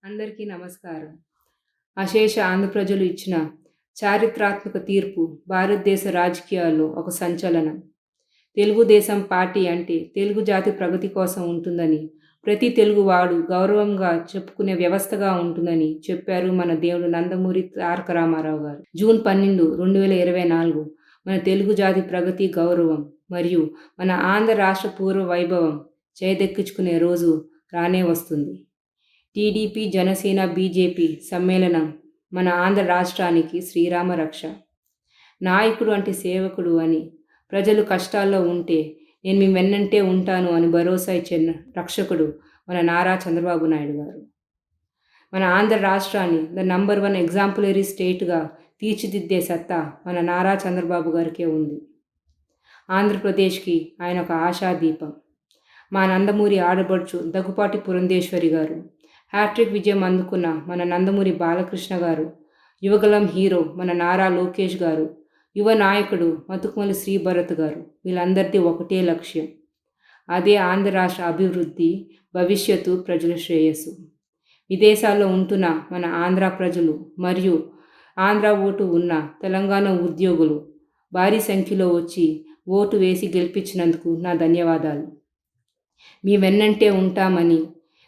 అందరికీ నమస్కారం. అశేష ఆంధ్ర ప్రజలు ఇచ్చిన చారిత్రాత్మక తీర్పు భారతదేశ రాజకీయాల్లో ఒక సంచలనం. తెలుగుదేశం పార్టీ అంటే తెలుగు జాతి ప్రగతి కోసం ఉంటుందని, ప్రతి తెలుగువాడు గౌరవంగా చెప్పుకునే వ్యవస్థగా ఉంటుందని చెప్పారు మన దేవుడు నందమూరి తారక రామారావు గారు. జూన్ 12, 2024 మన తెలుగు జాతి ప్రగతి, గౌరవం మరియు మన ఆంధ్ర రాష్ట్ర పూర్వ వైభవం చేదెక్కించుకునే రోజు రానే వస్తుంది. టీడీపీ, జనసేన, బీజేపీ సమ్మేళనం మన ఆంధ్ర రాష్ట్రానికి శ్రీరామ రక్ష. నాయకుడు అంటే సేవకుడు అని, ప్రజలు కష్టాల్లో ఉంటే నేను మీ వెన్నంటే ఉంటాను అని భరోసా ఇచ్చే రక్షకుడు మన నారా చంద్రబాబు నాయుడు గారు. మన ఆంధ్ర రాష్ట్రాన్ని ద నంబర్ 1 ఎగ్జాంపులరీ స్టేట్గా తీర్చిదిద్దే సత్తా మన నారా చంద్రబాబు గారికే ఉంది. ఆంధ్రప్రదేశ్కి ఆయన ఒక ఆశాదీపం. మా నందమూరి ఆడబడుచు దగ్గుపాటి పురంధేశ్వరి గారు, హ్యాట్రిక్ విజయం అందుకున్న మన నందమూరి బాలకృష్ణ గారు, యువగలం హీరో మన నారా లోకేష్ గారు, యువ నాయకుడు మతుకుమల్లి శ్రీభరత్ గారు, వీళ్ళందరిది ఒకటే లక్ష్యం. అదే ఆంధ్ర రాష్ట్ర అభివృద్ధి, భవిష్యత్తు, ప్రజల శ్రేయస్సు. విదేశాల్లో ఉంటున్న మన ఆంధ్ర ప్రజలు మరియు ఆంధ్ర ఓటు ఉన్న తెలంగాణ ఉద్యోగులు భారీ సంఖ్యలో వచ్చి ఓటు వేసి గెలిపించినందుకు నా ధన్యవాదాలు. మీ వెన్నంటే ఉంటామని,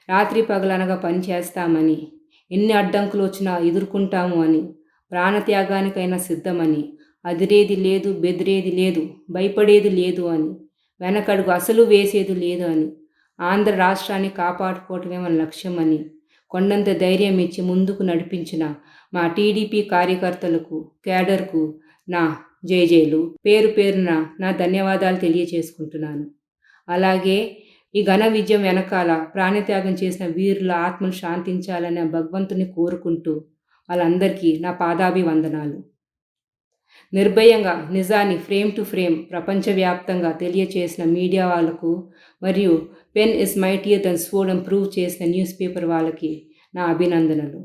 రాత్రి పగలనగా పనిచేస్తామని, ఎన్ని అడ్డంకులు వచ్చినా ఎదుర్కొంటాము అని, ప్రాణత్యాగానికైనా సిద్ధమని, అదిరేది లేదు, బెదిరేది లేదు, భయపడేది లేదు అని, వెనకడుగు అసలు వేసేది లేదు అని, ఆంధ్ర రాష్ట్రాన్ని కాపాడుకోవటమే మన లక్ష్యం అని, కొండంత ధైర్యం ఇచ్చి ముందుకు నడిపించిన మా టీడీపీ కార్యకర్తలకు, కేడర్కు నా జేజేలు. పేరు పేరున నా ధన్యవాదాలు తెలియచేసుకుంటున్నాను. అలాగే ఈ ఘన విజయం వెనకాల ప్రాణత్యాగం చేసిన వీరుల ఆత్మలు శాంతించాలని భగవంతుని కోరుకుంటూ వాళ్ళందరికీ నా పాదాభివందనాలు. నిర్భయంగా నిజాన్ని ఫ్రేమ్ టు ఫ్రేమ్ ప్రపంచవ్యాప్తంగా తెలియచేసిన మీడియా వాళ్లకు మరియు pen is mightier than sword అని ప్రూవ్ చేసిన న్యూస్ పేపర్ వాళ్ళకి నా అభినందనలు.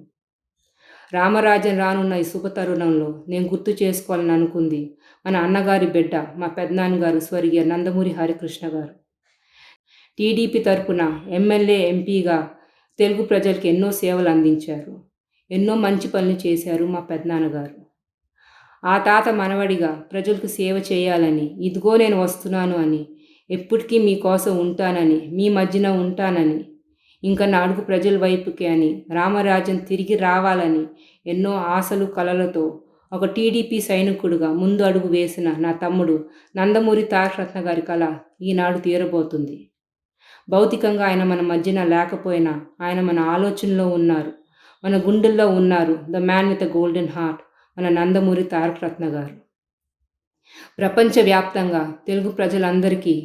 రామరాజ్యం రానున్న ఈ శుభ తరుణంలో నేను గుర్తు చేసుకోవాలని అనుకుంది మన అన్నగారి బిడ్డ, మా పెద్దనాన్నగారు స్వర్గీయ నందమూరి హరికృష్ణ గారు. టీడీపీ తరపున ఎమ్మెల్యే, ఎంపీగా తెలుగు ప్రజలకు ఎన్నో సేవలు అందించారు. ఎన్నో మంచి పనులు చేశారు మా పెద్దనాన్నగారు. ఆ తాత మనవడిగా ప్రజలకు సేవ చేయాలని, ఇదిగో నేను వస్తున్నాను అని, ఎప్పటికీ మీకోసం ఉంటానని, మీ మధ్యన ఉంటానని, ఇంకా నా అడుగు ప్రజల వైపుకి అని, రామరాజ్యం తిరిగి రావాలని ఎన్నో ఆశలు, కలలతో ఒక టీడీపీ సైనికుడుగా ముందు అడుగు వేసిన నా తమ్ముడు నందమూరి తారక రత్న గారి కళ ఈనాడు తీరబోతుంది. భౌతికంగా ఆయన మన మధ్యన లేకపోయినా ఆయన మన ఆలోచనలో ఉన్నారు, మన గుండెల్లో ఉన్నారు. The man with the golden heart మన నందమూరి తారక రత్న గారు. ప్రపంచవ్యాప్తంగా తెలుగు ప్రజలందరికీ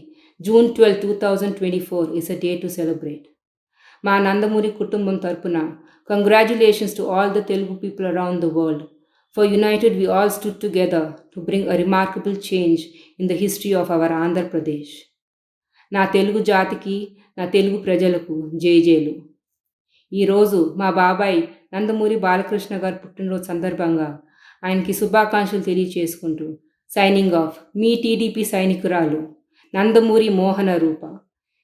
June 12, 2024 is a day to celebrate. మా నందమూరి కుటుంబం తరపున congratulations to all the Telugu people around the world. For United we all stood together to bring a remarkable change in the history of our Andhra Pradesh. నా తెలుగు జాతికి, నా తెలుగు ప్రజలకు జేజేలు. ఈరోజు మా బాబాయ్ నందమూరి బాలకృష్ణ గారు పుట్టినరోజు సందర్భంగా ఆయనకి శుభాకాంక్షలు తెలియచేసుకుంటూ సైనింగ్ ఆఫ్, మీ టీడీపీ సైనికురాలు నందమూరి మోహన రూప.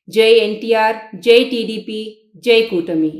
జై ఎన్టీఆర్, జై టీడీపీ, జై కూటమి.